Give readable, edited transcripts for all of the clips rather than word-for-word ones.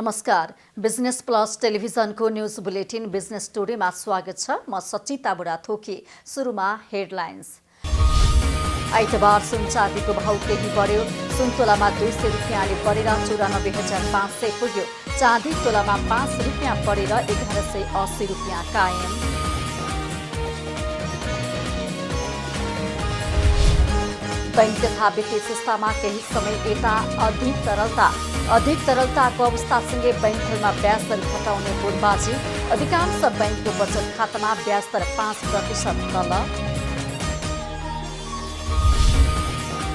नमस्कार, business plus टेलिभिजनको news bulletin business टुडेमा स्वागत छ। म सचिता बुढाथोकी। सुरुमा हेडलाइन्स। आइतबार सुन चाँदीको भाउ केही बढ्यो। सुन तोलामा 200 रुपियाँले बढेर 94,500 पुग्यो। चाँदी तोलामा 5 रुपियाँ बढेर 1180 रुपियाँ कायम। बैंक तथा वित्तीय संस्थामा केही समय यता अधिक तरलताको अवस्थासँगै बैंकहरूमा ब्याज दर घटाउने बोलबाजी। अधिकांश बैंकको बचत खातामा ब्याज दर 5% तल।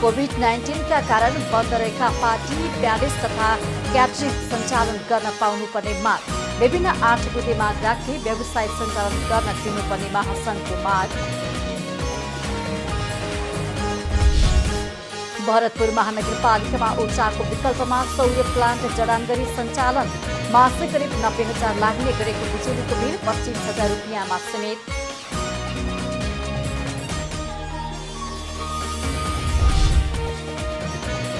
कोभिड-19 का कारण बन्द रहेका पार्टी, प्यालेस तथा क्याटरिङ सञ्चालन गर्न पाउनुपर्ने माग। विभिन्न 8 बुँदे माग राखी व्यवसाय सञ्चालन गर्न दिनुपर्ने महासङ्घको माग। भरतपुर महानगरपालिकामा ऊर्जाको विकल्पमा सौर्य प्लान्ट जडान गरी सञ्चालन। मासिक करिब 90,000 लाग्ने गरेको बिजुलीको बिल 25,000 रुपियाँमा सीमित।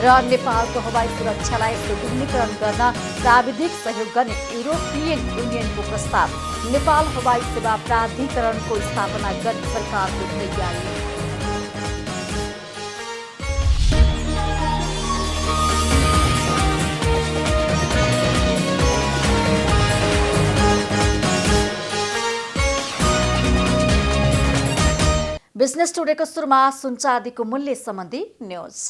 र नेपालको हवाई सुरक्षालाई सुदृढीकरण गर्न प्राविधिक सहयोग गर्ने युरोपियन युनियनको प्रस्ताव। नेपाल हवाई सेवा प्राधिकरणको स्थापना गर्ने सरकारको तयारी। बिजनेस टुडेको सुरुमा सुन चाँदीको मूल्य सम्बन्धी न्यूज।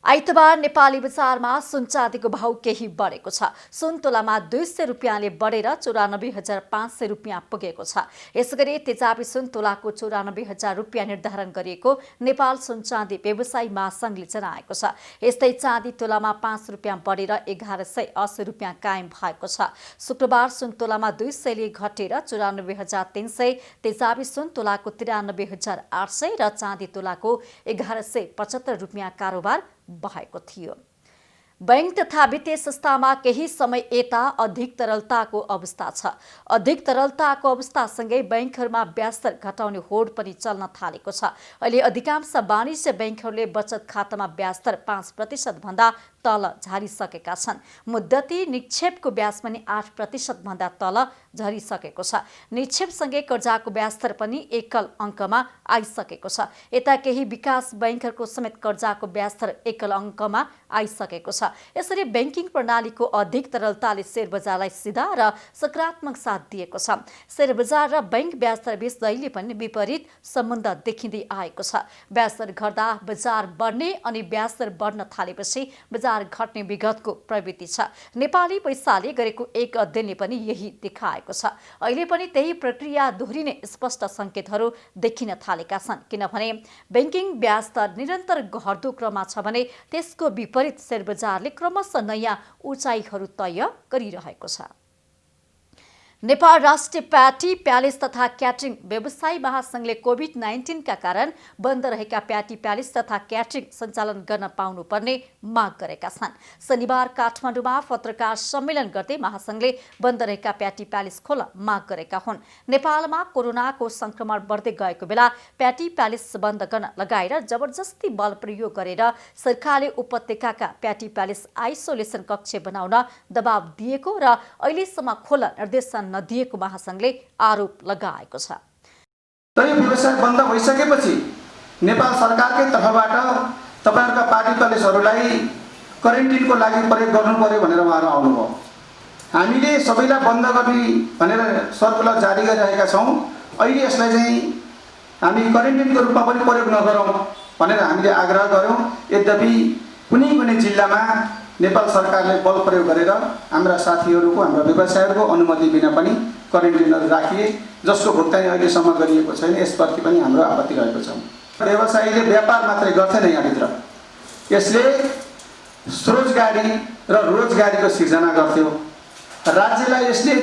आइतबार नेपाली बजारमा सुन चाँदीको भाउ केही बढेको छ। सुन तोलामा 200 रुपियाँले बढेर 94,500 रुपियाँ पुगेको छ। यसगरी तेजाबी सुन तोलाको 94,000 रुपियाँ निर्धारण गरिएको नेपाल सुन चाँदी व्यवसायी महासङ्घले जनाएको छ। यस्तै चाँदी तोलामा 5 रुपियाँ बढेर 1180 रुपियाँ कायम भएको छ। शुक्रबार सुन तोलामा 200ले घटेर 94,300, तेजाबी सुन तोलाको 93,800 र चाँदी तोलाको 1175 रुपियाँ कारोबार भएको थियो। बैंक तथा वित्तीय संस्थामा केही समय यता अधिक तरलताको अवस्था छ। अधिक तरलताको अवस्थासँगै बैंकहरूमा ब्याज दर घटाउने होड पनि चल्न थालेको छ। अहिले अधिकांश वाणिज्य बैंकहरूले बचत खातामा ब्याज दर 5% भन्दा तल झरिसकेका छन्। मुद्दती निक्षेपको ब्याज पनि 8% भन्दा तल झरिसकेको छ। निक्षेपसँगै कर्जाको ब्याज दर पनि एकल अङ्कमा आइसकेको छ। यता केही विकास बैंकहरूको समेत कर्जाको ब्याज दर एकल अङ्कमा आइसकेको छ। यसरी बैंकिङ प्रणालीको अधिक तरलताले शेयर बजारलाई सिधा र सकारात्मक साथ दिएको छ। शेयर बजार र बैंक ब्याज दर बीच दैले पनि विपरीत सम्बन्ध देखिँदै आएको छ। ब्याज दर घट्दा बजार बढ्ने अनि ब्याज दर बढ्न थालेपछि बजार घट्ने विगतको प्रवृत्ति छ। नेपाली पैसाले गरेको एक अध्ययनले पनि यही देखाएको छ। अहिले पनि त्यही प्रक्रिया दोहोरिने स्पष्ट सङ्केतहरू देखिन थालेका छन्। किनभने बैंकिङ ब्याज दर निरन्तर घट्दो क्रममा छ भने त्यसको विपरीत शेयर बजारले क्रमशः नयाँ उचाइहरू तय गरिरहेको छ। नेपाल राष्ट्रिय प्याटी, प्यालेस तथा क्याटरिङ व्यवसायी महासङ्घले कोभिड-19 का कारण बन्द रहेका प्याटी, प्यालेस तथा क्याटरिङ सञ्चालन गर्न पाउनुपर्ने माग गरेका छन्। शनिबार काठमाडौँमा पत्रकार सम्मेलन गर्दै महासङ्घले बन्द रहेका प्याटी, प्यालेस खोल्न माग गरेका हुन्। नेपालमा कोरोनाको संक्रमण बढ्दै गएको बेला प्याटी, प्यालेस बन्द गर्न लगाएर जबरजस्ती बल प्रयोग गरेर सरकारले उपत्यकाका प्याटी, प्यालेस आइसोलेसन कक्ष बनाउन दबाव दिएको र अहिलेसम्म खोल्न निर्देशन नदिएको महासङ्घले आरोप लगाएको छ। तर यो व्यवसाय बन्द भइसकेपछि नेपाल सरकारकै तर्फबाट तपाईहरुका पार्टी प्यालेसहरूलाई क्वारेन्टिनको लागि प्रयोग गर्नु पर्यो भनेर उहाँहरू आउनुभयो। हामीले सबैलाई बन्द गर्ने भनेर सर्कुलर जारी गरिरहेका छौं। अहिले यसलाई चाहिँ हामी क्वारेन्टिनको रूपमा पनि प्रयोग नगरौँ भनेर हामीले आग्रह गर्यौं। यद्यपि कुनै जिल्लामा नेपाल सरकारले बल प्रयोग गरेर हाम्रा साथीहरूको, हाम्रा व्यवसायीहरूको अनुमति बिना पनि क्वारेन्टिनहरू राखिए, जसको भुक्तानी अहिलेसम्म गरिएको छैन। यसप्रति पनि हाम्रो आपत्ति रहेको छ। व्यवसायीले व्यापार मात्रै गर्दैन, यहाँभित्र यसले स्वरोजगारी र रोजगारीको सिर्जना गर्थ्यो। राज्यलाई यसले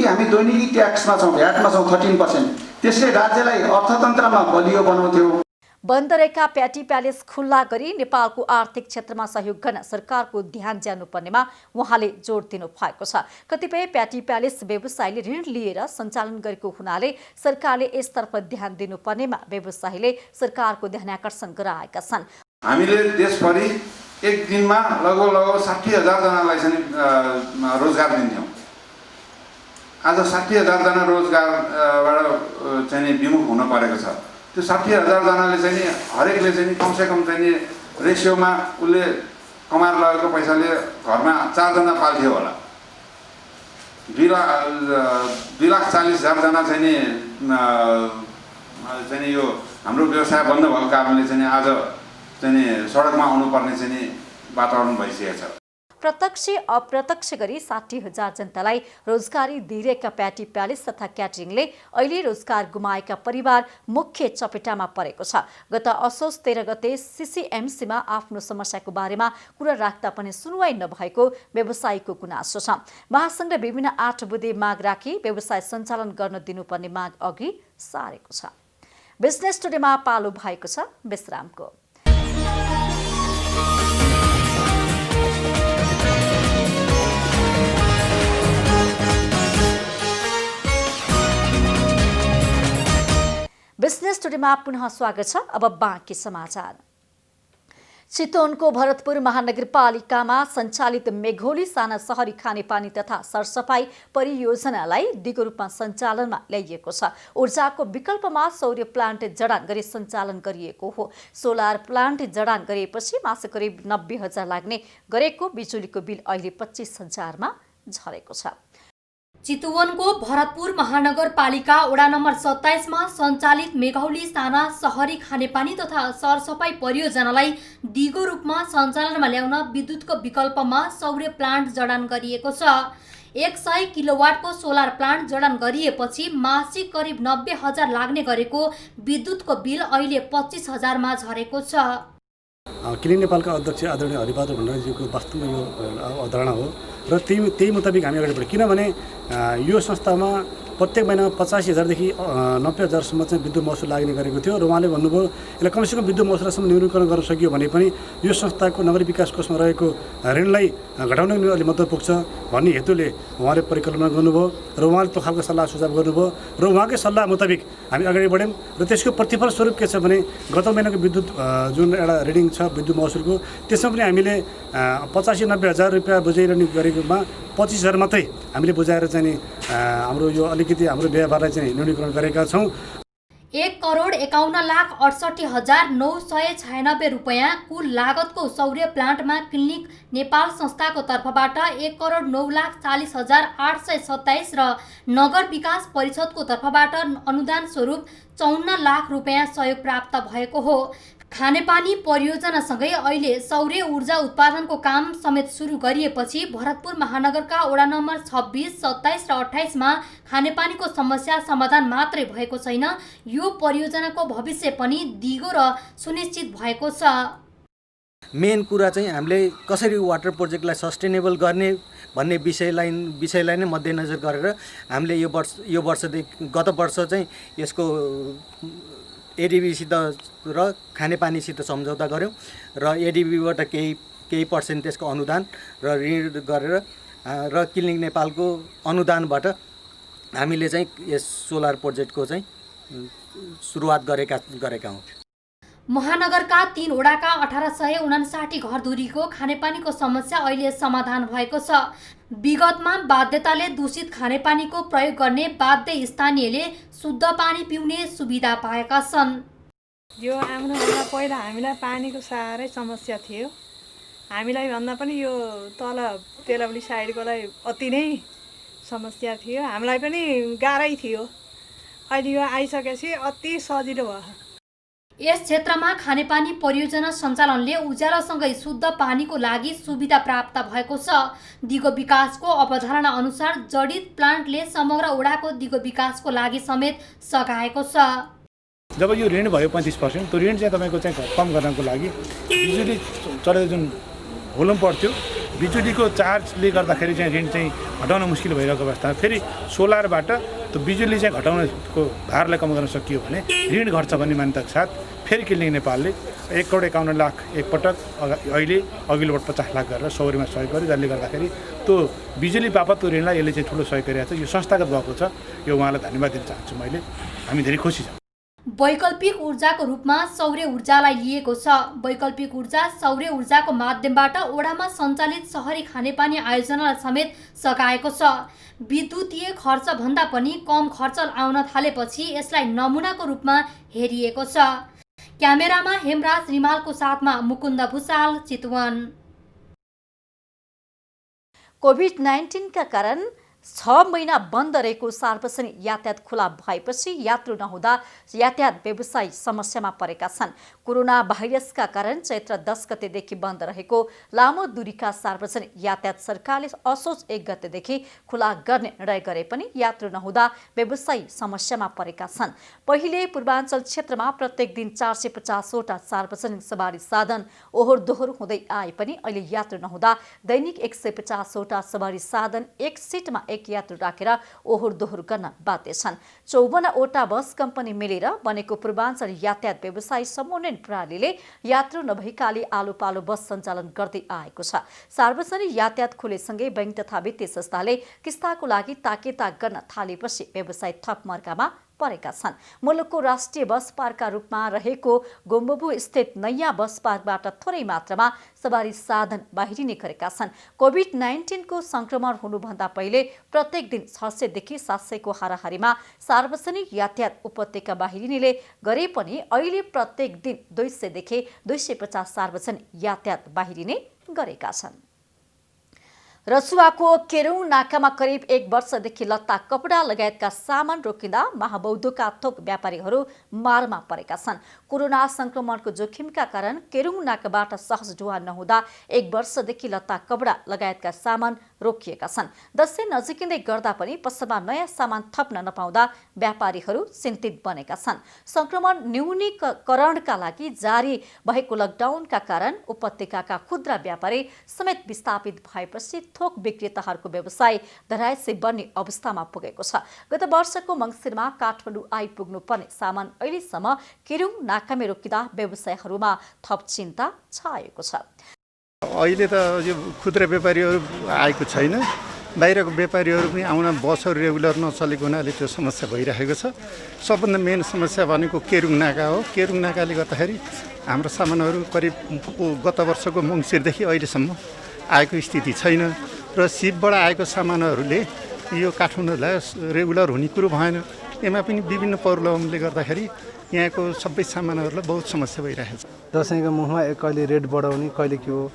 हामी दैनिकी ट्याक्समा छौँ, भ्याटमा छौँ 13%। त्यसले राज्यलाई अर्थतन्त्रमा बलियो बनाउँथ्यो। बन्द रहेका प्याटी, प्यालेस खुल्ला गरी नेपालको आर्थिक क्षेत्रमा सहयोग गर्न सरकारको ध्यान जानुपर्नेमा उहाँले जोड दिनु भएको छ। कतिपय प्याटी, प्यालेस व्यवसायीले ऋण लिएर सञ्चालन गरेको हुनाले सरकारले यसतर्फ ध्यान दिनुपर्नेमा व्यवसायीले सरकारको ध्यानाकर्षण गराएका छन्। हामीले देशभरि एक दिनमा लगभग 60,000 जनालाई चाहिँ रोजगार दिन्थ्यौँ। आज 60,000 जना रोजगारबाट चाहिँ विमुख हुन परेको छ। त्यो 60,000 जनाले चाहिँ हरेकले चाहिँ कमसेकम चाहिँ रेसियोमा उसले कमाएर लगेको पैसाले घरमा 4 जना पाल्थ्यो होला। 2,40,000 जना चाहिँ यो हाम्रो व्यवसाय बन्द भएको कारणले चाहिँ आज चाहिँ सडकमा आउनुपर्ने चाहिँ वातावरण भइसकेको छ। प्रत्यक्ष अप्रत्यक्ष गरी 60,000 जनतालाई रोजगारी दिइरहेका प्याटी प्यालेस तथा क्याटरिङले अहिले रोजगार गुमाएका परिवार मुख्य चपेटामा परेको छ। गत असोज 13 गते सिसिएमसीमा आफ्नो समस्याको बारेमा कुरा राख्दा पनि सुनवाई नभएको व्यवसायीको गुनासो छ। महासंघले विभिन्न 8 बुँदे माग राखी व्यवसाय सञ्चालन गर्न दिनुपर्ने माग अघि सारेको छ। बिजनेस टुडेमा पालो भएको छ विश्रामको। बिजनेस टुडेमा पुनः स्वागत छ। अब बाँकी समाचार। चितवनको भरतपुर महानगरपालिकामा सञ्चालित मेघोली साना सहरी खानेपानी तथा सरसफाई परियोजनालाई दिगो रूपमा सञ्चालनमा ल्याइएको छ। ऊर्जाको विकल्पमा सौर्य प्लान्ट जडान गरी सञ्चालन गरिएको हो। सोलर प्लान्ट जडान गरेपछि मासिक करिब 90,000 लाग्ने गरेको बिजुलीको बिल अहिले 25,000मा झरेको छ। चितवनको भरतपुर महानगरपालिका वडा नम्बर 27 मा सञ्चालित मेघौली साना सहरी खानेपानी तथा सरसफाई परियोजनालाई दिगो रूपमा सञ्चालनमा ल्याउन विद्युतको विकल्पमा सौर्य प्लान्ट जडान गरिएको छ। 100 किलोवाटको सोलर प्लान्ट जडान गरिएपछि मासिक करिब 90,000 लाग्ने गरेको विद्युतको बिल अहिले 25,000मा झरेको छ। क्लिन नेपालका अध्यक्ष आदरणीय हरिबहादुर भण्डारीजीको वास्तवमा यो अवधारणा हो र त्यही मुताबिक हामी अगाडि बढ्यौँ। किनभने यो संस्थामा प्रत्येक महिनामा 85,000 देखि 90,000सम्म चाहिँ विद्युत महसुल लाग्ने गरेको थियो र उहाँले भन्नुभयो यसलाई कमसेकम विद्युत महसुलसम्म न्यूनीकरण गर्न सकियो भने पनि यो संस्थाको नगरीय विकास कोषमा रहेको ऋणलाई घटाउन अलि मद्दत पुग्छ भन्ने हेतुले उहाँले परिकल्पना गर्नुभयो र उहाँले त्यो खालको सल्लाह सुझाव गर्नुभयो र उहाँकै सल्लाह मुताबिक हामी अगाडि बढ्यौँ र त्यसको प्रतिफल स्वरूप के छ भने गत महिनाको विद्युत जुन एउटा रिडिङ छ विद्युत महसुलको त्यसमा पनि हामीले 85-90,000 रुपियाँ बुझाइरहने गरेकोमा 25,000 मात्रै हामीले बुझाएर चाहिँ हाम्रो यो अलिकति हाम्रो व्यवहारलाई चाहिँ न्यूनीकरण गरेका छौँ। 1,51,68,996 रुपियाँ कुल लागतको सौर्य प्लान्टमा क्लिनिक नेपाल संस्थाको तर्फबाट 1,09,40,827 र नगर विकास परिषदको तर्फबाट अनुदान स्वरूप 54 लाख रुपियाँ सहयोग प्राप्त भएको हो। खानेपानी परियोजनासँगै अहिले सौर्य ऊर्जा उत्पादनको काम समेत सुरु गरिएपछि भरतपुर महानगरका वडा नम्बर 26, 27 र 28 मा खानेपानीको समस्या समाधान मात्रै भएको छैन, यो परियोजनाको भविष्य पनि दिगो र सुनिश्चित भएको छ। मेन कुरा चाहिँ हामीले कसरी वाटर प्रोजेक्टलाई सस्टेनेबल गर्ने भन्ने विषयलाई नै मध्यनजर गरेर हामीले यो वर्षदेखि गत वर्ष चाहिँ यसको एडिबीसित र खानेपानीसित सम्झौता गऱ्यौँ र एडिबीबाट केही पर्सेन्टेजको अनुदान र ऋण गरेर र क्लिनिक नेपालको अनुदानबाट हामीले चाहिँ यस सोलर प्रोजेक्टको चाहिँ सुरुवात गरेका हौँ। महानगरका 3 वडाका 1859 घरधुरीको खानेपानीको समस्या अहिले समाधान भएको छ। विगतमा बाध्यताले दूषित खानेपानीको प्रयोग गर्ने बाध्य स्थानीयले शुद्ध पानी पिउने सुविधा पाएका छन्। यो आउनुभन्दा पहिला हामीलाई पानीको साह्रै समस्या थियो। हामीलाई भन्दा पनि यो तल तेलबली साइडकोलाई अति नै समस्या थियो। हामीलाई पनि गाह्रै थियो। अहिले यो आइसकेपछि अति सजिलो भयो। यस क्षेत्रमा खानेपानी परियोजना सञ्चालनले उज्यालोसँगै शुद्ध पानीको लागि सुविधा प्राप्त भएको छ। दिगो विकासको अवधारणा अनुसार जडित प्लान्टले समग्र वडाको दिगो विकासको लागि समेत सघाएको छ। जब यो ऋण भयो 35%, त्यो ऋण चाहिँ तपाईँको चाहिँ कम गर्नको लागि बिजुली चलेको जुन भोल्युम पर्थ्यो बिजुलीको चार्जले गर्दाखेरि चाहिँ ऋण चाहिँ घटाउन मुस्किल भइरहेको अवस्था फेरि सोलरबाट त्यो बिजुली चाहिँ घटाउनको भारलाई कम गर्न सकियो भने ऋण घट्छ भन्ने मान्यताको साथ फेरि क्लिनिक नेपालले 1,51,00,000 एकपटक अहिले अघिल्लोबाट 50 लाख गरेर सौर्यमा सहयोग गर्यो, जसले गर्दाखेरि त्यो बिजुली बापत त्यो ऋणलाई यसले चाहिँ ठुलो सहयोग गरिरहेको छ। यो संस्थागत भएको छ, यो उहाँलाई धन्यवाद दिन चाहन्छु मैले। हामी धेरै खुसी छौँ। वैकल्पिक ऊर्जाको रूपमा सौर्य ऊर्जालाई लिएको छ। वैकल्पिक ऊर्जा सौर्य ऊर्जाको माध्यमबाट ओडामा सञ्चालित सहरी खानेपानी आयोजनालाई समेत सघाएको छ। विद्युतीय खर्चभन्दा पनि कम खर्च आउन थालेपछि यसलाई नमुनाको रूपमा हेरिएको छ। क्यामेरामा हेमराज रिमालको साथमा मुकुन्द भुसाल, चितवन। कोभिड-19 का कारण 6 महिना बन्द रहेको सार्वजनिक यातायात खुला भएपछि यात्रु नहुँदा यातायात व्यवसायी समस्यामा परेका छन्। कोरोना भाइरसका कारण चैत्र 10 गतेदेखि बन्द रहेको लामो दूरीका सार्वजनिक यातायात सरकारले असोज 1 गतेदेखि खुला गर्ने निर्णय गरे पनि यात्रु नहुँदा व्यवसायी समस्यामा परेका छन्। पहिले पूर्वाञ्चल क्षेत्रमा प्रत्येक दिन 450 वटा सार्वजनिक सवारी साधन ओहोर दोहोर हुँदै आए पनि अहिले यात्रु नहुँदा दैनिक 150 वटा सवारी साधन एक सिटमा एक यात्रु राखेर ओहोर दोहोर गर्न बाध्य छन्। 54 वटा बस कम्पनी मिलेर बनेको पूर्वाञ्चल यातायात व्यवसायी समन्वयन प्रणालीले यात्रु नभएकाले आलो पालो बस सञ्चालन गर्दै आएको छ। सार्वजनिक यातायात खुलेसँगै बैंक तथा वित्तीय संस्थाले किस्ताको लागि ताकेताक गर्न थालेपछि व्यवसायी थप मर्कामा परेका छन्। मुलुकको राष्ट्रिय बस पार्कका रूपमा रहेको गोम्बबु स्थित नयाँ बस पार्कबाट थोरै मात्रामा सवारी साधन बाहिरिने गरेका छन्। कोभिड-19 को संक्रमण हुनुभन्दा पहिले प्रत्येक दिन 600 देखि 700 को हाराहारीमा सार्वजनिक यातायात उपत्यका बाहिरिनेले गरे पनि अहिले प्रत्येक दिन 200 देखि 250 सार्वजनिक यातायात बाहिरिने गरेका छन्। रसुवाको केरुङ नाकामा करिब 1 वर्षदेखि लत्ता कपडा लगायतका सामान रोकिँदा महाबौद्धका थोक व्यापारीहरू मारमा परेका छन्। कोरोना संक्रमणको जोखिमका कारण केरुङ नाकाबाट सहज ढुवा नहुँदा 1 वर्षदेखि लत्ता कपडा लगायतका सामान रोकिएका छन्। दशैं नजिकिँदै गर्दा पनि पसलमा नयाँ सामान थप्न नपाउँदा व्यापारीहरू चिन्तित बनेका छन्। संक्रमण न्यूनीकरणका लागि जारी भएको लकडाउनका कारण उपत्यकाका खुद्रा व्यापारी समेत विस्थापित भएपछि थोक विक्रेताहरूको व्यवसाय धरायसी बन्ने अवस्थामा पुगेको छ। गत वर्षको मङ्सिरमा काठमाडौँ आइपुग्नु पर्ने सामान अहिलेसम्म केरुङ नाकामै रोकिँदा व्यवसायीहरूमा थप चिन्ता छाएको छ। अहिले त यो खुद्रा व्यापारीहरू आएको छैन, बाहिरको व्यापारीहरू पनि आउन बसहरू रेगुलर नचलेको हुनाले त्यो समस्या भइरहेको छ। सबभन्दा मेन समस्या भनेको केरुङ नाका हो। केरुङ नाकाले गर्दाखेरि हाम्रो सामानहरू करिब गत वर्षको मङ्सिरदेखि अहिलेसम्म आएको स्थिति छैन र सिपबाट आएको सामानहरूले यो काठमाडौँलाई रेगुलर हुने कुरो भएन। यसमा पनि विभिन्न प्रब्लमले गर्दाखेरि यहाँको सबै सामानहरूलाई बहुत समस्या भइरहेको छ। दसैँको मुखमा कहिले रेट बढाउने, कहिले के हो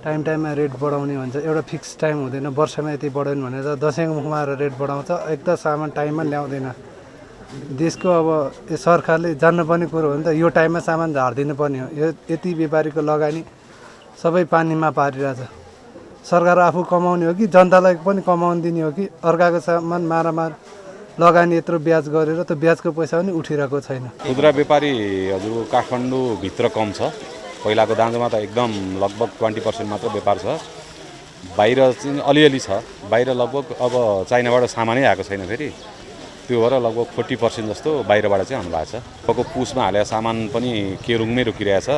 टाइममा रेट बढाउने भन्छ। एउटा फिक्स टाइम हुँदैन, वर्षमा यति बढाउने भनेर दसैँको मुखमा आएर रेट बढाउँछ। एक त सामान टाइममा ल्याउँदैन। देशको अब यो सरकारले जान्नुपर्ने कुरो हो नि त, यो टाइममा सामान झारिदिनु पर्ने हो। यो यति व्यापारीको लगानी सबै पानीमा पारिरहेछ। सरकार आफू कमाउने हो कि जनतालाई पनि कमाउन दिने हो कि अर्काको सामान मारामार लगानी यत्रो ब्याज गरेर त्यो ब्याजको पैसा पनि उठिरहेको छैन। खुद्रा व्यापारी हजुरको काठमाडौँभित्र कम छ। पहिलाको दाँजोमा त एकदम लगभग 20% मात्र व्यापार छ। बाहिर चाहिँ अलिअलि छ। बाहिर लगभग अब चाइनाबाट सामानै आएको छैन फेरि, त्यो भएर लगभग 40% जस्तो बाहिरबाट चाहिँ आउनुभएको छ। अब पुसमा हालेको सामान पनि केरुङमै रोकिरहेछ।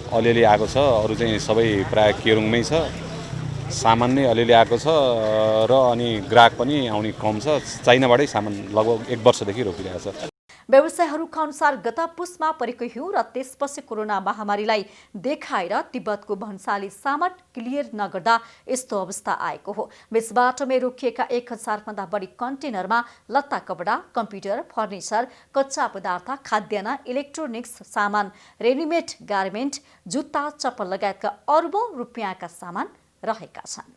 अलिअलि आएको छ, अरू चाहिँ सबै प्राय केरुङमै छ। सामान नै अलिअलि आएको छ र अनि ग्राहक पनि आउने कम छ। चाइनाबाटै सामान लगभग 1 वर्षदेखि रोकिरहेछ। व्यवसायीहरूका अनुसार गत पुसमा परेको हिउँ र त्यसपछि कोरोना महामारीलाई देखाएर तिब्बतको भन्साली सामान क्लियर नगर्दा यस्तो अवस्था आएको हो। बीचबाटोमै रोकिएका 1000 भन्दा बढी कन्टेनरमा लत्ता कपडा, कम्प्युटर, फर्निचर, कच्चा पदार्थ, खाद्यान्न, इलेक्ट्रोनिक्स सामान, रेडिमेड गार्मेन्ट, जुत्ता, चप्पल लगायतका अर्बौं रुपियाँका सामान रहेका छन्।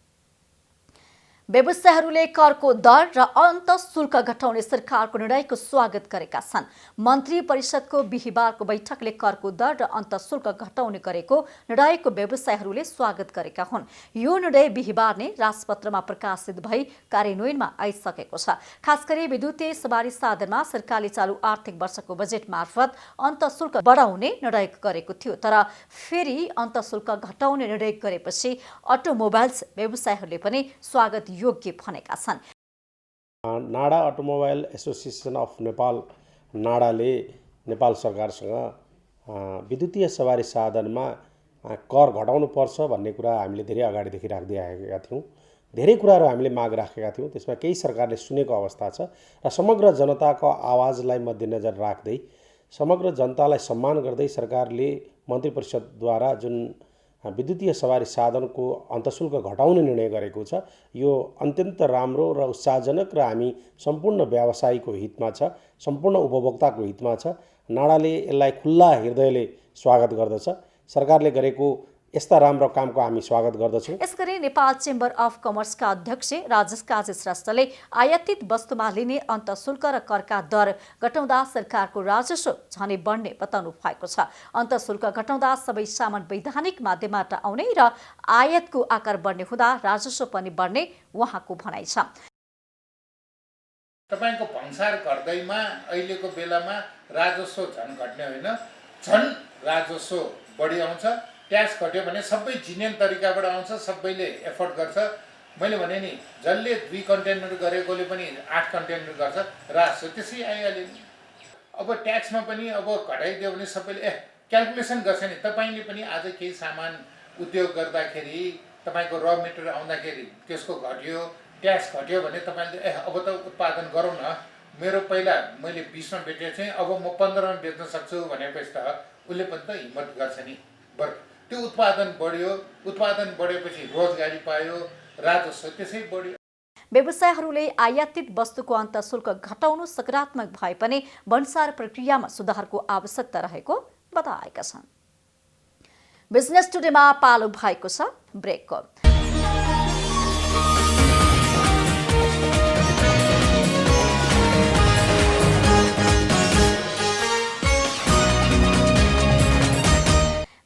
व्यवसायीहरूले करको दर र अन्त शुल्क घटाउने सरकारको निर्णयको स्वागत गरेका छन्। मन्त्री परिषदको बिहिबारको बैठकले करको दर र अन्त शुल्क घटाउने गरेको निर्णयको व्यवसायीहरूले स्वागत गरेका हुन्। यो निर्णय बिहिबार नै राजपत्रमा प्रकाशित भई कार्यान्वयनमा आइसकेको छ। खास गरी विद्युतीय सवारी साधनमा सरकारले चालु आर्थिक वर्षको बजेट मार्फत अन्त शुल्क बढाउने निर्णय गरेको थियो, तर फेरि अन्त शुल्क घटाउने निर्णय गरेपछि अटोमोबाइल्स व्यवसायीहरूले पनि स्वागत योग्य भनेका छन्। NADA automobile association of Nepal नाडाले नेपाल सरकारसँग विद्युतीय सवारी साधनमा कर घटाउनु पर्छ भन्ने कुरा हामीले धेरै अगाडिदेखि राख्दै आएका थियौँ। धेरै कुराहरू हामीले माग राखेका थियौँ। त्यसमा केही सरकारले सुनेको अवस्था छ र समग्र जनताको आवाजलाई मध्यनजर राख्दै समग्र जनतालाई सम्मान गर्दै सरकारले मन्त्री परिषदद्वारा जुन विद्युतीय सवारी साधनको अन्तशुल्क घटाउने निर्णय गरेको छ यो अत्यन्त राम्रो र उत्साहजनक र हामी सम्पूर्ण व्यवसायीको हितमा छ, सम्पूर्ण उपभोक्ताको हितमा छ। नाडाले यसलाई खुल्ला हृदयले स्वागत गर्दछ। सरकारले गरेको यस्ता राम्रो कामको हामी स्वागत गर्दछौँ। यसगरी नेपाल चेम्बर अफ कमर्सका अध्यक्ष राजेश काजी श्रेष्ठले आयातित वस्तुमा लिने अन्तशुल्क र करका दर घटाउँदा सरकारको राजस्व झनै बढ्ने बताउनु भएको छ। अन्तशुल्क घटाउँदा सबै सामान वैधानिक माध्यमबाट आउने र आयातको आकार बढ्ने हुँदा राजस्व पनि बढ्ने उहाँको भनाइ छ। तपाईको भन्सार गर्दैमा अहिलेको बेलामा राजस्व झन् घट्ने होइन, झन् राजस्व बढी आउँछ। ट्याक्स घट्यो भने सबै जिनियन तरिकाबाट आउँछ, सबैले एफोर्ड गर्छ। मैले भने नि जसले 2 कन्टेनर गरेकोले पनि 8 कन्टेनर गर्छ, राजस्व त्यसै आइहाल्यो नि। अब ट्याक्समा पनि अब घटाइदियो भने सबैले क्यालकुलेसन गर्छ नि। तपाईँले पनि आज केही सामान उद्योग गर्दाखेरि तपाईँको र मेटेरियल आउँदाखेरि त्यसको घट्यो, ट्याक्स घट्यो भने तपाईँले अब त उत्पादन गरौँ न, मेरो पहिला मैले 20 मा बेचेको थिएँ अब म 15 मा बेच्न सक्छु भनेपछि त उसले पनि त हिम्मत गर्छ नि। बरु त्यो उत्पादन बढ्यो, उत्पादन बढेपछि रोजगारी पायो, राजस्व त्यसै बढ्यो। व्यवसायहरूले आयातित वस्तुको अन्तशुल्क घटाउनु सकारात्मक भए पनि भन्सार प्रक्रियामा सुधारको आवश्यकता रहेको बताएका छन्। बिजनेस टुडेमा पालो भएको छ ब्रेकको।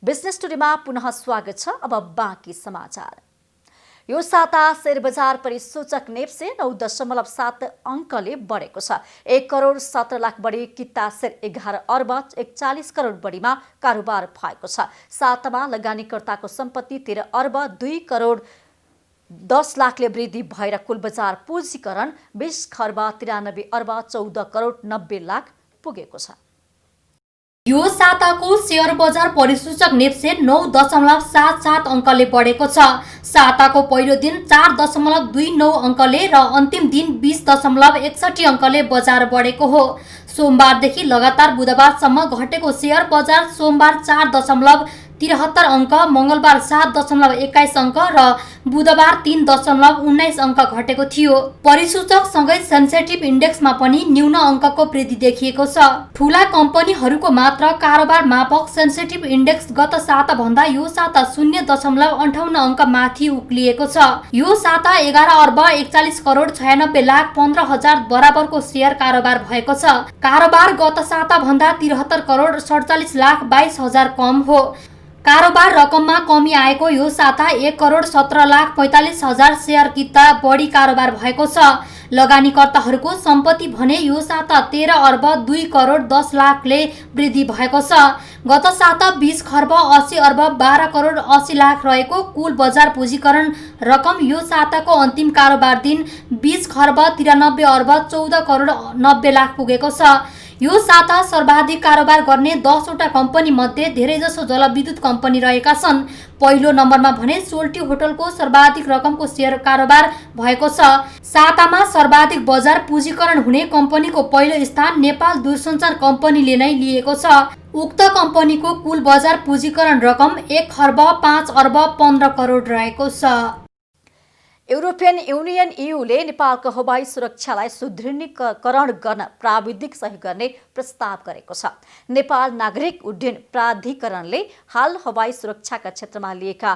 बिजनेस टुडेमा पुनः स्वागत छ। अब बाँकी समाचार। यो साता शेयर बजार परिसूचक नेप्से 9.7 अङ्कले बढेको छ। 1 करोड 17 लाख बढी किता शेयर 11 अर्ब 41 करोड बढीमा कारोबार भएको छ। सातामा लगानीकर्ताको सम्पत्ति 13 अर्ब 2 करोड 10 लाखले वृद्धि भएर कुल बजार पुँजीकरण 20 खर्ब 93 अर्ब 14 करोड 90 लाख पुगेको छ। यो साताको शेयर बजार परिसूचक नेप्से 9.77 अङ्कले बढेको छ। साताको पहिलो दिन 4.29 अङ्कले र अन्तिम दिन 20.61 अङ्कले बजार बढेको हो। सोमबारदेखि लगातार बुधबारसम्म घटेको शेयर बजार सोमबार 4.73 अङ्क, मङ्गलबार 7.21 अङ्क र बुधबार 3.19 अङ्क घटेको थियो। परिसूचकसँगै सेन्सेटिभ इन्डेक्समा पनि न्यून अङ्कको वृद्धि देखिएको छ। ठूला कम्पनीहरूको मात्र कारोबार मापक सेन्सेटिभ इन्डेक्स गत साता भन्दा यो साता 0.58 अङ्क माथि उक्लिएको छ। यो साता 11 अर्ब 41 करोड 96 लाख 15 हजार बराबरको शेयर कारोबार भएको छ। कारोबार गत साता भन्दा 73 करोड 47 लाख 22 हजार कम हो। कारोबार रकममा कमी आएको यो साता 1 करोड 17 लाख 45 हजार शेयर किता बढी कारोबार भएको छ। लगानीकर्ताहरूको सम्पत्ति भने यो साता 13 अर्ब 2 करोड 10 लाखले वृद्धि भएको छ। गत साता 20 खर्ब 80 अर्ब 12 करोड 80 लाख रहेको कुल बजार पुँजीकरण रकम यो साताको अन्तिम कारोबार दिन 20 खर्ब 93 अर्ब 14 करोड 90 लाख पुगेको छ। यो साता सर्वाधिक कारोबार गर्ने 10 वटा कम्पनी मध्ये धेरैजसो जलविद्युत कम्पनी रहेका छन्। पहिलो नम्बरमा भने सोल्टी होटलको सर्वाधिक रकमको शेयर कारोबार भएको छ। सातामा सर्वाधिक बजार पुँजीकरण हुने कम्पनीको पहिलो स्थान नेपाल दूरसञ्चार कम्पनीले नै लिएको छ। उक्त कम्पनीको कुल बजार पुँजीकरण रकम 1 खर्ब 5 अर्ब 15 करोड रहेको छ। युरोपियन युनियन EUले नेपालको हवाई सुरक्षालाई सुदृढीकरण गर्न प्राविधिक सहयोग गर्ने प्रस्ताव गरेको छ। नेपाल नागरिक उड्डयन प्राधिकरणले हाल हवाई सुरक्षाका क्षेत्रमा लिएका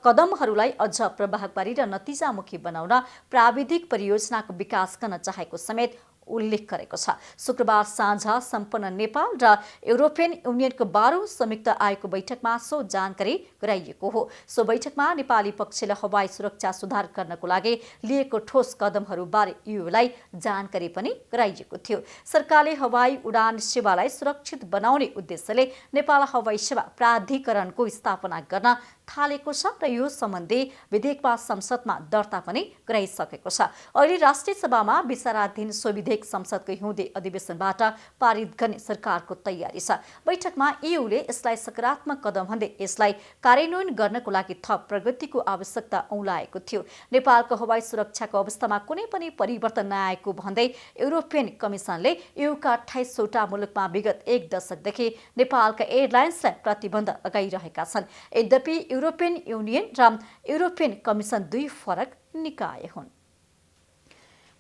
कदमहरूलाई अझ प्रभावकारी र नतिजामुखी बनाउन प्राविधिक परियोजनाको विकास गर्न चाहेको समेत उल्लेख गरेको छ। शुक्रबार साँझ सम्पन्न नेपाल र युरोपियन युनियनको 12औं संयुक्त आयोगको बैठकमा सो जानकारी गराइएको हो। सो बैठकमा नेपाली पक्षले हवाई सुरक्षा सुधार गर्नको लागि लिएको ठोस कदमहरूबारे EUलाई जानकारी पनि गराइएको थियो। सरकारले हवाई उडान सेवालाई सुरक्षित बनाउने उद्देश्यले नेपाल हवाई सेवा प्राधिकरणको स्थापना गर्न थालेको छ र यो सम्बन्धी विधेयकमा संसदमा दर्ता पनि गराइसकेको छ। अहिले राष्ट्रिय सभामा विचाराधीन सो विधेयक संसदको हिउँदे अधिवेशनबाट पारित गर्ने सरकारको तयारी छ। बैठकमा EUले यसलाई सकारात्मक कदम भन्दै यसलाई कार्यान्वयन गर्नको लागि थप प्रगतिको आवश्यकता औँलाएको थियो। नेपालको हवाई सुरक्षाको अवस्थामा कुनै पनि परिवर्तन नआएको भन्दै युरोपियन कमिसनले EUका 28 वटा मुलुकमा विगत 1 दशकदेखि नेपालका एयरलाइन्सलाई प्रतिबन्ध लगाइरहेका छन्। यद्यपि युरोपियन युनियन र युरोपियन कमिसन दुई फरक निकाय हुन्।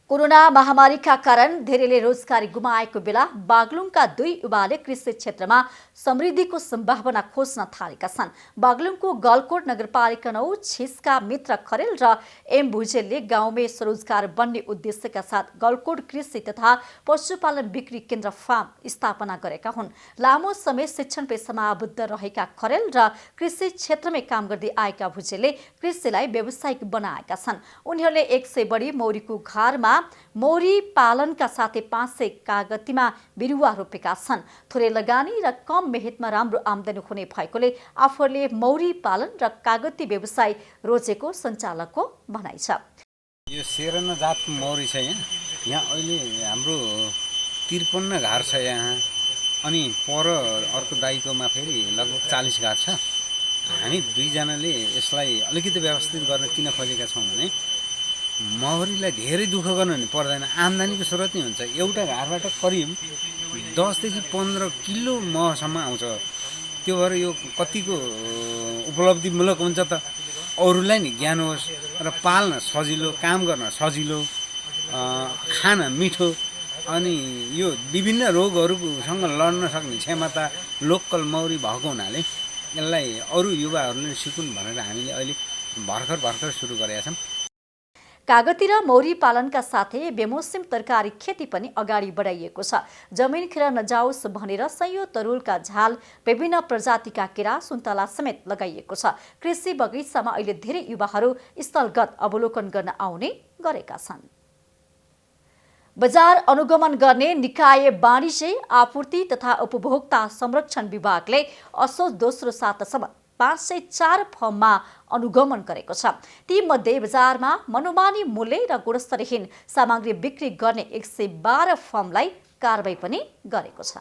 कोरोना महामारीका कारण धेरैले रोजगारी गुमाएको बेला बागलुङका 2 युवाले कृषि क्षेत्रमा समृद्धिको सम्भावना खोज्न थालेका छन्। बागलुङको गलकोट नगरपालिका 9 छिसका मित्र खरेल र एम भुजेलले गाउँमै स्वरोजगार बन्ने उद्देश्यका साथ गलकोट कृषि तथा पशुपालन बिक्री केन्द्र फार्म स्थापना गरेका हुन्। लामो समय शिक्षण पेशामा आबद्ध रहेका खरेल र कृषि क्षेत्रमै काम गर्दै आएका भुजेलले कृषिलाई व्यावसायिक बनाएका छन्। उनीहरूले 100 बढी मौरीको घरमा मौरी पालनका साथै 500 कागतीमा बिरुवा रोपेका छन्। थोरै लगानी र कम मेहनतमा राम्रो आमदानी हुने भएकोले आफूहरूले मौरी पालन र कागती व्यवसाय रोजेको सञ्चालकको भनाइ छ। यो सेरना जातको मौरी छ यहाँ अहिले हाम्रो 53 घर छ यहाँ, अनि पर अर्को दाइकोमा फेरि लगभग 40 घर छ। हामी दुईजनाले यसलाई अलिकति व्यवस्थित गर्न किन खोजेका छौँ भने मौरीलाई धेरै दुःख गर्नु नि पर्दैन, आम्दानीको स्रोत नै हुन्छ। एउटा घरबाट करिब 10 देखि 15 किलो महसम्म आउँछ। त्यो भएर यो कतिको उपलब्धिमूलक हुन्छ त अरूलाई नि ज्ञान होस् र पाल्न सजिलो, काम गर्न सजिलो, खान मिठो, अनि यो विभिन्न रोगहरूसँग लड्न सक्ने क्षमता लोकल मौरी भएको हुनाले यसलाई अरू युवाहरूले सिकुन् भनेर हामीले अहिले भर्खर सुरु गरेका छौँ। कागती र मौरी पालनका साथै बेमौसम तरकारी खेती पनि अगाडि बढाइएको छ। जमिन खेर नजाओस् भनेर सयौं तरुलका झाल, विभिन्न प्रजातिका केरा, सुन्तला समेत लगाइएको छ। कृषि बगैँचामा अहिले धेरै युवाहरू स्थलगत अवलोकन गर्न आउने गरेका छन्। बजार अनुगमन गर्ने निकाय वाणिज्य आपूर्ति तथा उपभोक्ता संरक्षण विभागले असोज दोस्रो सातासम्म 504 फर्ममा अनुगमन गरेको छ। तीमध्ये बजारमा मनोमानी मूल्य र गुणस्तरहीन सामग्री बिक्री गर्ने 112 फर्मलाई कारबाही पनि गरेको छ।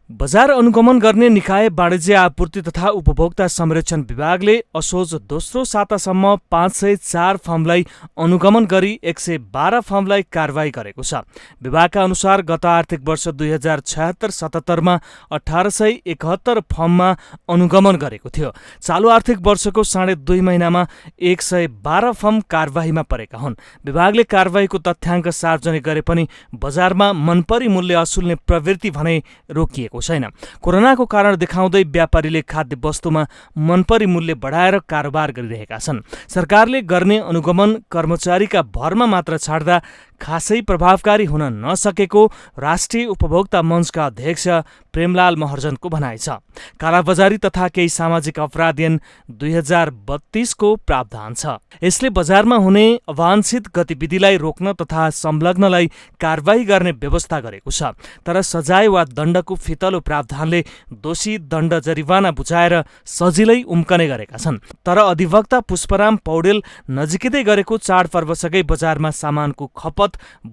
बजार अनुगमन गर्ने निकाय वाणिज्य आपूर्ति तथा उपभोक्ता संरक्षण विभागले असोज दोस्रो सातासम्म 504 फर्मलाई अनुगमन गरी 112 फर्मलाई कारबाही गरेको छ। विभागका अनुसार गत आर्थिक वर्ष 2076-77मा 1871 फर्ममा अनुगमन गरेको थियो। चालु आर्थिक वर्षको 2.5 महिनामा 112 फर्म कारबाहीमा परेका हुन्। विभागले कारबाहीको तथ्याङ्क सार्वजनिक गरे पनि बजारमा मनपरी मूल्य असुल्ने प्रवृत्ति भने रोकिएको छैन। कोरोनाको कारण देखाउँदै व्यापारीले खाद्य वस्तुमा मनपरी मूल्य बढाएर कारोबार गरिरहेका छन्। सरकारले गर्ने अनुगमन कर्मचारीका भरमा मात्र छाड्दा खासै प्रभावकारी हुन नसकेको राष्ट्रिय उपभोक्ता मञ्चका अध्यक्ष प्रेमलाल महर्जनको भनाइ छ। कालाबजारी तथा केही सामाजिक अपराध ऐन 2032 को प्रावधान छ। यसले बजारमा हुने अवांछित गतिविधिलाई रोक्न तथा संलग्नलाई कारबाही गर्ने व्यवस्था गरेको छ। तर सजाय वा दण्डको फितलो प्रावधानले दोषी दण्ड जरिवाना बुझाएर सजिलै उम्कने गरेका छन्। तर अधिवक्ता पुष्पराम पौडेल नजिकै गरेको चाडपर्वसँगै बजारमा सामानको खपत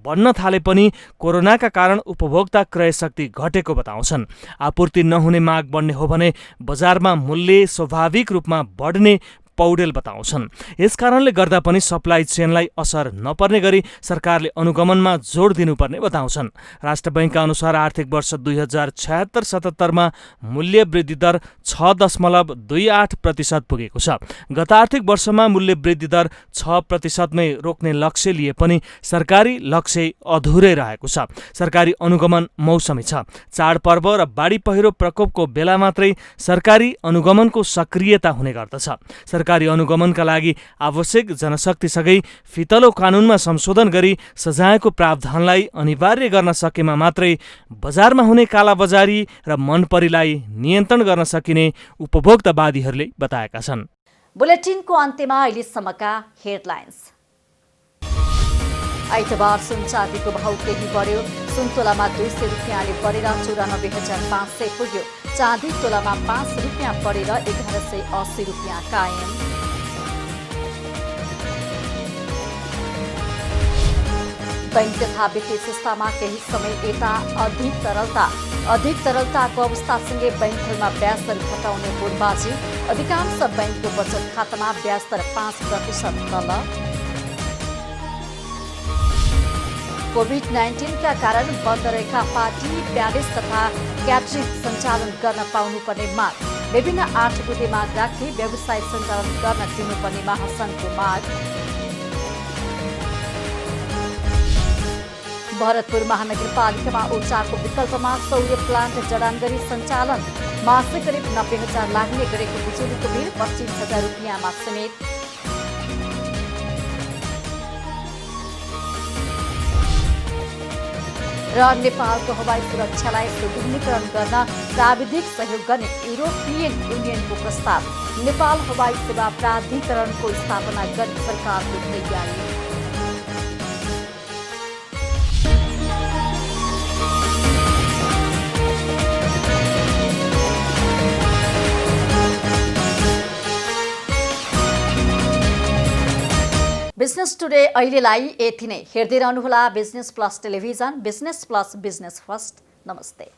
बढ्न थाले पनि कोरोनाका कारण उपभोक्ता क्रय शक्ति घटेको बताउँछन्। आपूर्ति नहुने माग बढ्ने हो भने बजारमा मूल्य स्वाभाविक रूपमा बढ्ने पौडेल बताउँछन्। यसकारणले गर्दा पनि सप्लाई चेनलाई असर नपर्ने गरी सरकारले अनुगमनमा जोड दिनुपर्ने बताउँछन्। राष्ट्र बैंकका अनुसार आर्थिक वर्ष 2076-77मा मूल्य वृद्धि दर 6.28% पुगेको छ। गत आर्थिक वर्षमा मूल्य वृद्धि दर 6% मै रोक्ने लक्ष्य लिए पनि सरकारी लक्ष्य अधुरै रहेको छ। सरकारी अनुगमन मौसमी छ। चाडपर्व र बाढी पहिरो प्रकोपको बेला मात्रै सरकारी अनुगमनको सक्रियता हुने गर्दछ। सरकारी अनुगमनका लागि आवश्यक जनशक्तिसँगै फितलो कानूनमा संशोधन गरी सजायको प्रावधानलाई अनिवार्य गर्न सकेमा मात्रै बजारमा हुने कालाबजारी र मनपरीलाई नियन्त्रण गर्न सकिने उपभोक्तावादीहरूले बताएका छन्। बुलेटिनको अन्त्यमा अहिलेसम्मका हेडलाइन्स। आइतबार सुन चाँदीको भाउ केही बढ्यो। सुन तोलामा 200 रुपियाँले बढेर 94,500 पुग्यो। चाँदी तोलामा 5 रुपियाँ बढेर 1180 रुपियाँ कायम। बैंक तथा वित्तीय संस्थामा केही समय यता अधिक तरलताको अवस्थासँगै बैंकहरूमा ब्याज दर घटाउने बोर्डबाजी। अधिकांश बैंकको बचत खातामा ब्याज दर 5% तल। कोभिड-19 का कारण बन्द रहेका पार्टी, प्यालेस तथा क्याटरिङ सञ्चालन गर्न पाउनुपर्ने माग। विभिन्न 8 बुँदे माग राख्दै व्यवसाय सञ्चालन गर्न दिनुपर्ने महासङ्घको माग। भरतपुर महानगरपालिकामा ऊर्जाको विकल्पमा सौर्य प्लान्ट जडान गरी सञ्चालन। मासिक करिब 90,000 लाग्ने गरेको बिजुलीको बिल 25,000 रुपियाँमा सीमित। र नेपालको हवाई सुरक्षालाई सुदृढीकरण गर्न प्राविधिक सहयोग गर्ने युरोपियन युनियनको प्रस्ताव। नेपाल हवाई सेवा प्राधिकरणको स्थापना गर्ने सरकारको तयारी। बिजनेस टुडे अहिलेलाई यति नै। हेर्दै रहनुहोला business plus television. Business plus business first. नमस्ते।